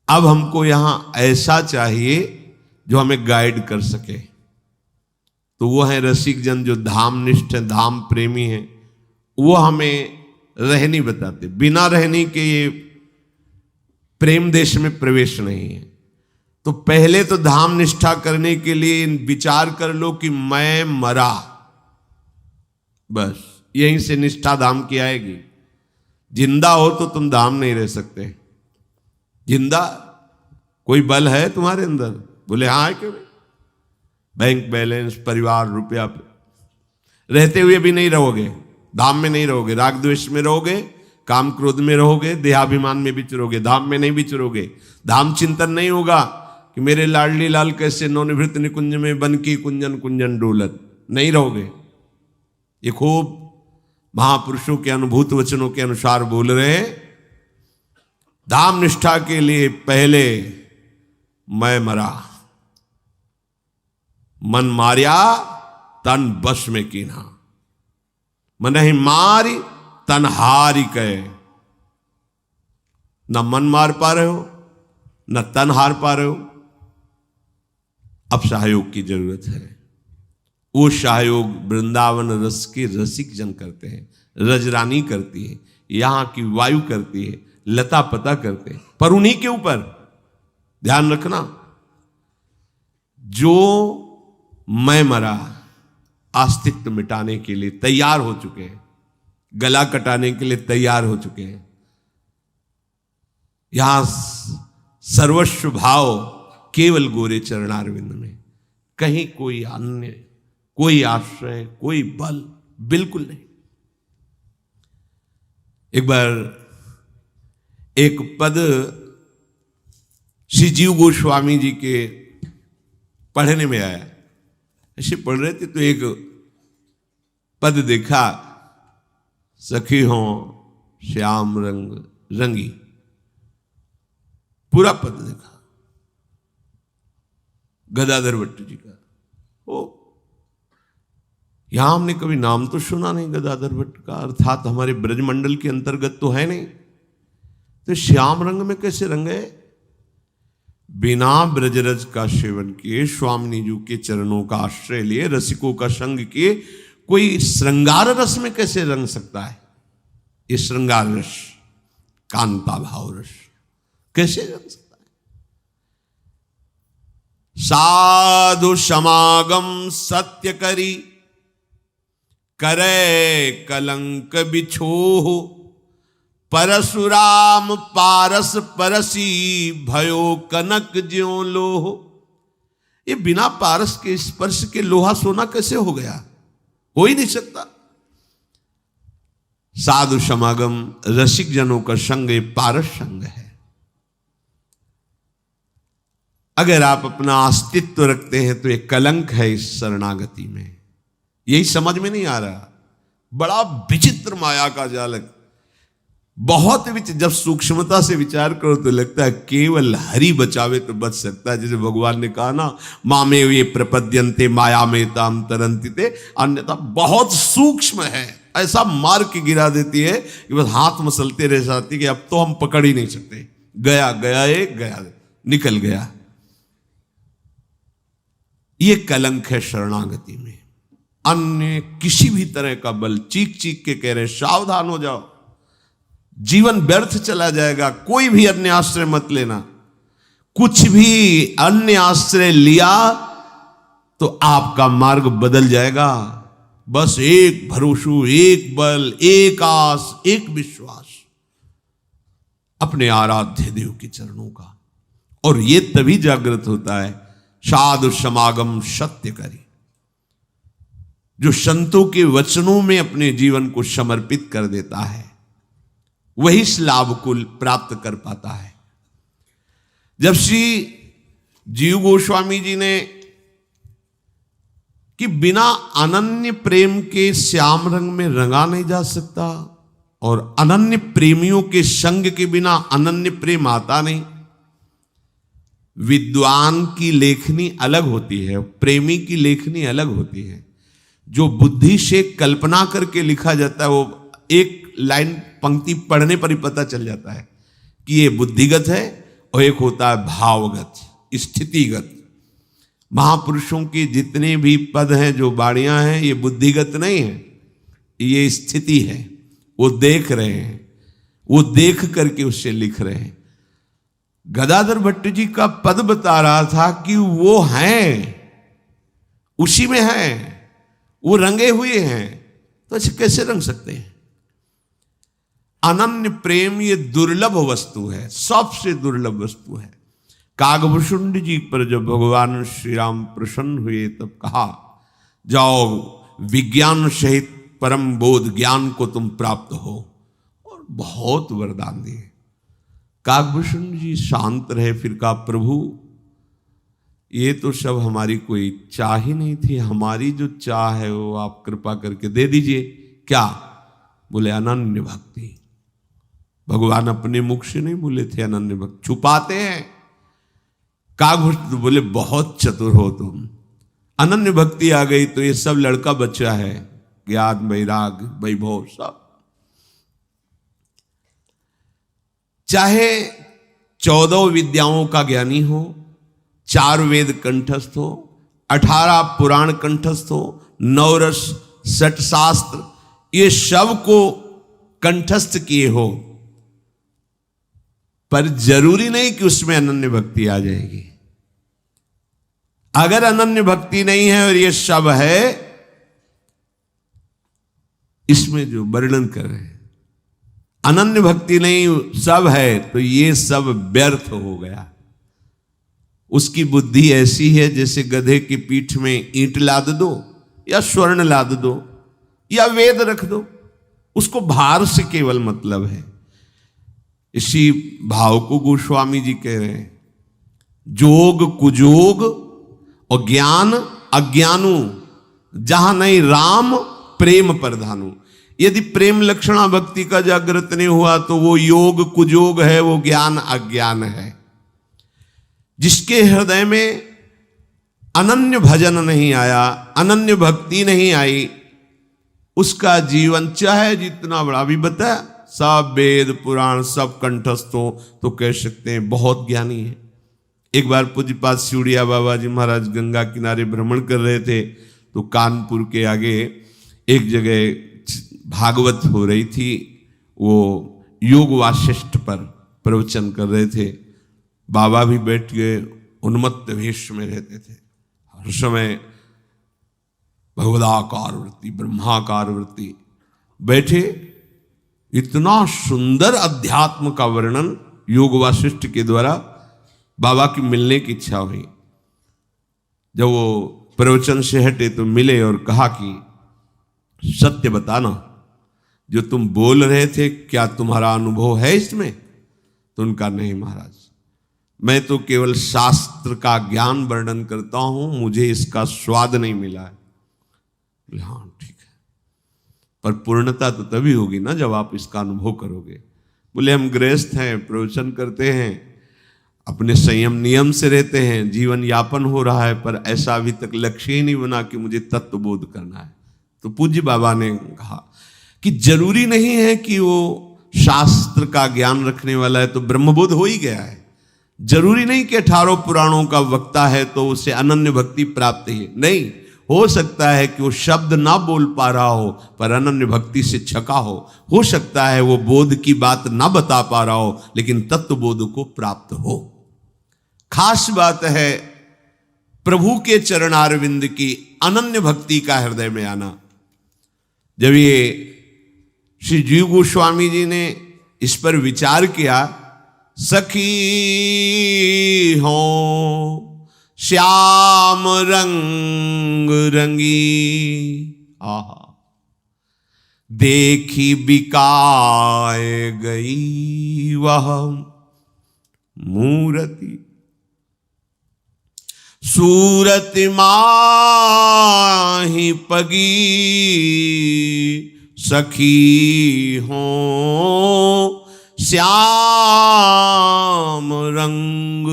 अब हमको यहां ऐसा चाहिए जो हमें गाइड कर सके। तो वो है रसिक जन जो धामनिष्ठ है, धाम प्रेमी है। वो हमें रहनी बताते, बिना रहनी के ये प्रेम देश में प्रवेश नहीं है। तो पहले तो धाम निष्ठा करने के लिए विचार कर लो कि मैं मरा, बस यहीं से निष्ठा धाम की आएगी। जिंदा हो तो तुम धाम नहीं रह सकते। जिंदा कोई बल है तुम्हारे अंदर? बोले हाँ है। क्यों? बैंक बैलेंस, परिवार, रुपया, रहते हुए भी नहीं रहोगे, धाम में नहीं रहोगे। राग द्वेष में रहोगे, काम क्रोध में रहोगे, देहाभिमान में विचरोगे, धाम में नहीं विचरोगे। धाम चिंतन नहीं होगा कि मेरे लाडली लाल कैसे नौनिवृत्त निकुंज में बन की कुंजन कुंजन डोलत, नहीं रहोगे। ये खूब महापुरुषों के अनुभूत वचनों के अनुसार बोल रहे। धाम निष्ठा के लिए पहले मैं मरा, मन मारिया तन बस में कीन्हा, मन ही मारी तन हारी कहे। न मन मार पा रहे हो, न तन हार पा रहे हो। अब सहयोग की जरूरत है। वो सहयोग वृंदावन रस के रसिक जन करते हैं, रजरानी करती है, यहां की वायु करती है, लता पता करते हैं। पर उन्हीं के ऊपर ध्यान रखना, जो मैं मरा अस्तित्व मिटाने के लिए तैयार हो चुके हैं, गला कटाने के लिए तैयार हो चुके हैं। यहां सर्वस्व भाव केवल गोरे चरणारविंद में, कहीं कोई अन्य, कोई आश्रय, कोई बल बिल्कुल नहीं। एक बार एक पद श्री जीव गोस्वामी जी के पढ़ने में आया। ऐसे पढ़ रहे थे तो एक पद देखा, सखी हो श्याम रंग रंगी, पूरा पद देखा गदाधर भट्ट जी का। ओ, यहां हमने कभी नाम तो सुना नहीं गदाधर भट्ट का, अर्थात हमारे ब्रजमंडल के अंतर्गत तो है नहीं। तो श्याम रंग में कैसे रंगे? बिना ब्रजरज का सेवन किए, स्वामिनी जी के चरणों का आश्रय लिए, रसिकों का संग किए, कोई श्रृंगार रस में कैसे रंग सकता है? ये श्रृंगार रस, कांता भाव रस कैसे रंग सकता है? साधु समागम सत्य करी, करे कलंक बिछोह, परशुराम पारस परसी, भयो कनक ज्यों लोह। ये बिना पारस के स्पर्श के लोहा सोना कैसे हो गया? हो ही नहीं सकता। साधु समागम, रसिक जनों का संग, ये पारस संग है। अगर आप अपना अस्तित्व रखते हैं तो ये कलंक है इस शरणागति में। यही समझ में नहीं आ रहा। बड़ा विचित्र माया का जालक, बहुत जब सूक्ष्मता से विचार करो तो लगता है केवल हरि बचावे तो बच सकता है। जैसे भगवान ने कहा ना, मामे ये प्रपद्यन्ते माया में ताम तरंतिते, अन्यथा बहुत सूक्ष्म है, ऐसा मार के गिरा देती है कि बस हाथ मसलते रह जाती कि अब तो हम पकड़ ही नहीं सकते। गया गया, एक गया, निकल गया। ये कलंक है शरणागति में। अन्य किसी भी तरह का बल, चीख चीख के कह रहे सावधान हो जाओ, जीवन व्यर्थ चला जाएगा। कोई भी अन्य आश्रय मत लेना। कुछ भी अन्य आश्रय लिया तो आपका मार्ग बदल जाएगा। बस एक भरोसू, एक बल, एक आस, एक विश्वास अपने आराध्य देव के चरणों का। और ये तभी जागृत होता है साधु समागम सत्य करी, जो संतों के वचनों में अपने जीवन को समर्पित कर देता है, वही इस लाभ को प्राप्त कर पाता है। जब श्री जीव गोस्वामी जी ने कि बिना अनन्य प्रेम के श्याम रंग में रंगा नहीं जा सकता, और अनन्य प्रेमियों के संग के बिना अनन्य प्रेम आता नहीं। विद्वान की लेखनी अलग होती है, प्रेमी की लेखनी अलग होती है। जो बुद्धि से कल्पना करके लिखा जाता है, वो एक लाइन पंक्ति पढ़ने पर ही पता चल जाता है कि ये बुद्धिगत है, और एक होता है भावगत, स्थितिगत। महापुरुषों के जितने भी पद हैं, जो बाणियां हैं, ये बुद्धिगत नहीं है, ये स्थिति है। वो देख रहे हैं, वो देख करके उससे लिख रहे हैं। गदाधर भट्ट जी का पद बता रहा था कि वो हैं, उसी में हैं, वो रंगे हुए हैं, तो ऐसे कैसे रंग सकते हैं? अनन्य प्रेम ये दुर्लभ वस्तु है, सबसे दुर्लभ वस्तु है। कागभूषुंड जी पर जब भगवान श्री राम प्रसन्न हुए तब कहा, जाओ विज्ञान सहित परम बोध ज्ञान को तुम प्राप्त हो, और बहुत वरदान दिए। कागभूषण जी शांत रहे, फिर कहा, प्रभु ये तो सब हमारी कोई चाह ही नहीं थी, हमारी जो चाह है वो आप कृपा करके दे दीजिए। क्या? बोले अनन्य भक्ति। भगवान अपने मुख से नहीं बोले थे अनन्य भक्ति, छुपाते हैं। कागभूषण तो बोले बहुत चतुर हो तुम, अनन्य भक्ति आ गई तो ये सब लड़का बच्चा है, ज्ञान वैराग वैभव सब। चाहे 14 विद्याओं का ज्ञानी हो, 4 वेद कंठस्थ हो, 18 पुराण कंठस्थ हो, 9 रस 60 शास्त्र, ये सब को कंठस्थ किए हो, पर जरूरी नहीं कि उसमें अनन्य भक्ति आ जाएगी। अगर अनन्य भक्ति नहीं है और ये सब है, इसमें जो वर्णन कर रहे हैं, अनन्य भक्ति नहीं सब है, तो ये सब व्यर्थ हो गया। उसकी बुद्धि ऐसी है जैसे गधे की पीठ में ईंट लाद दो, या स्वर्ण लाद दो, या वेद रख दो, उसको भार से केवल मतलब है। इसी भाव को गोस्वामी जी कह रहे हैं, जोग कुजोग और ज्ञान अज्ञानु, जहां नहीं राम प्रेम प्रधानु। यदि प्रेम लक्षणा भक्ति का जागृत नहीं हुआ तो वो योग कुजोग है, वो ज्ञान अज्ञान है। जिसके हृदय में अनन्य भजन नहीं आया, अनन्य भक्ति नहीं आई, उसका जीवन चाहे जितना बड़ा भी बताया, सब वेद पुराण सब कंठस्थ हो तो कह सकते हैं बहुत ज्ञानी है। एक बार पूज्यपाद सिउड़िया बाबा जी महाराज गंगा किनारे भ्रमण कर रहे थे, तो कानपुर के आगे एक जगह भागवत हो रही थी, वो योग वासिष्ठ पर प्रवचन कर रहे थे। बाबा भी बैठ गए, उन्मत्त वेश में रहते थे। हर समय भगवदाकार वृत्ति, ब्रह्माकार वृत्ति, बैठे। इतना सुंदर अध्यात्म का वर्णन योग वासिष्ठ के द्वारा बाबा की मिलने की इच्छा हुई। जब वो प्रवचन से हटे तो मिले और कहा कि सत्य बताना, जो तुम बोल रहे थे क्या तुम्हारा अनुभव है इसमें? तो उनका नहीं महाराज, मैं तो केवल शास्त्र का ज्ञान वर्णन करता हूं, मुझे इसका स्वाद नहीं मिला है। हाँ ठीक है, पर पूर्णता तो तभी होगी ना जब आप इसका अनुभव करोगे। बोले हम गृहस्थ हैं, प्रवचन करते हैं, अपने संयम नियम से रहते हैं, जीवन यापन हो रहा है, पर ऐसा अभी तक लक्ष्य ही नहीं बना कि मुझे तत्वबोध करना है। तो पूज्य बाबा ने कहा कि जरूरी नहीं है कि वो शास्त्र का ज्ञान रखने वाला है तो ब्रह्मबोध हो ही गया है। जरूरी नहीं कि 18 पुराणों का वक्ता है तो उसे अनन्य भक्ति प्राप्त ही नहीं। हो सकता है कि वो शब्द ना बोल पा रहा हो पर अनन्य भक्ति से छका हो सकता है वो बोध की बात ना बता पा रहा हो लेकिन तत्व बोध को प्राप्त हो। खास बात है प्रभु के चरणारविंद की अनन्य भक्ति का हृदय में आना। जब ये श्री जीव गोस्वामी जी ने इस पर विचार किया, सखी हो श्याम रंग रंगी, आहा देखी बिकाए गई वह मूर्ति, सूरत माही पगी सखी हो श्याम रंग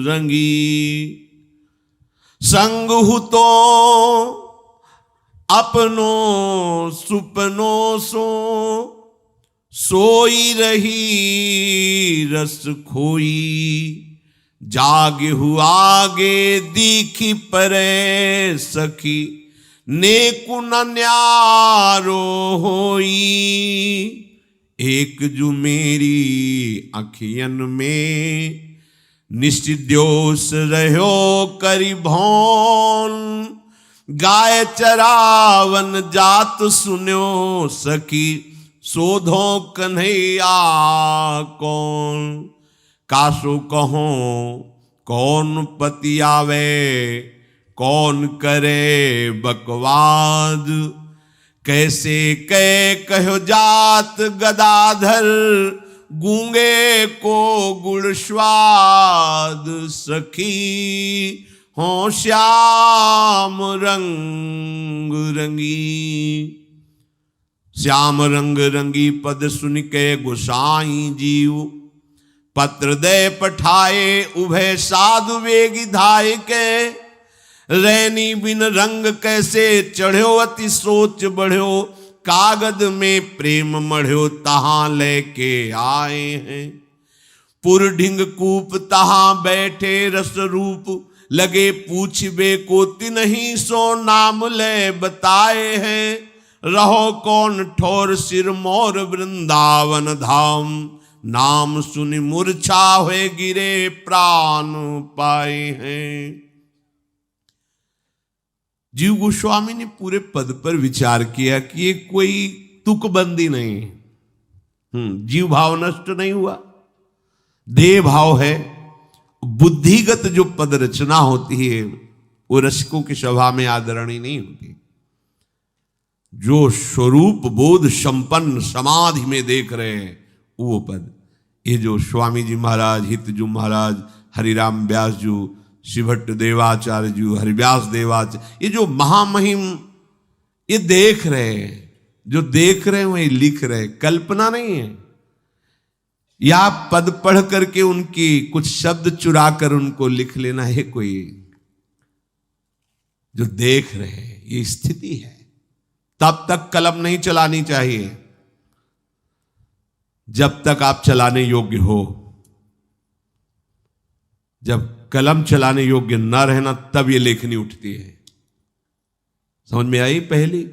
रंगी, संग हु तो अपनों सुपनों सो सोई रही रस खोई, जागे आगे दीखी परे सखी, नेकु न न्यारो होई। एक जू मेरी अखियन में, निश्चिद्योस रहो करी भौन, गाय चरावन जात सुन्यो सखी, सोधो कन्हैया कौन। कासु कहो कौन पति आवे, कौन करे बकवाद, कैसे कहो जात गदाधर, गूंगे को गुड़ स्वाद सखी, हो श्याम रंग रंगी। श्याम रंग रंगी पद सुन के गोसाई जीव, पत्र दे पठाए उभय साधु वेगी धाय के। रैनी बिन रंग कैसे चढ़्यो, अति सोच बढ़्यो, कागद में प्रेम मढ़्यो, तहां लेके आए हैं। पुर ढिंग कूप तहां बैठे रस रूप, लगे पूछबे को तिन्हीं सो नाम ले बताए हैं। रहो कौन ठोर सिर मोर वृंदावन धाम, नाम सुनि मूर्छा हुए गिरे प्राण पाए हैं। जीव गोस्वामी ने पूरे पद पर विचार किया कि ये कोई तुकबंदी नहीं है। जीव भाव नष्ट नहीं हुआ, देह भाव है। बुद्धिगत जो पद रचना होती है वो रसिकों की सभा में आदरणीय नहीं होती। जो स्वरूप बोध संपन्न समाधि में देख रहे हैं वो पद, ये जो स्वामी जी महाराज, हितजू महाराज, हरिराम व्यास जी, शिवभट्ट देवाचार्य जी, हरिव्यास देवाचार्य, ये जो महामहिम ये देख रहे हैं, जो देख रहे हैं वही लिख रहे हैं, कल्पना नहीं है। या पद पढ़ करके उनकी कुछ शब्द चुरा कर उनको लिख लेना है कोई, जो देख रहे हैं ये स्थिति है। तब तक कलम नहीं चलानी चाहिए जब तक आप चलाने योग्य हो। जब कलम चलाने योग्य न रहना तब ये लेखनी उठती है। समझ में आई पहली?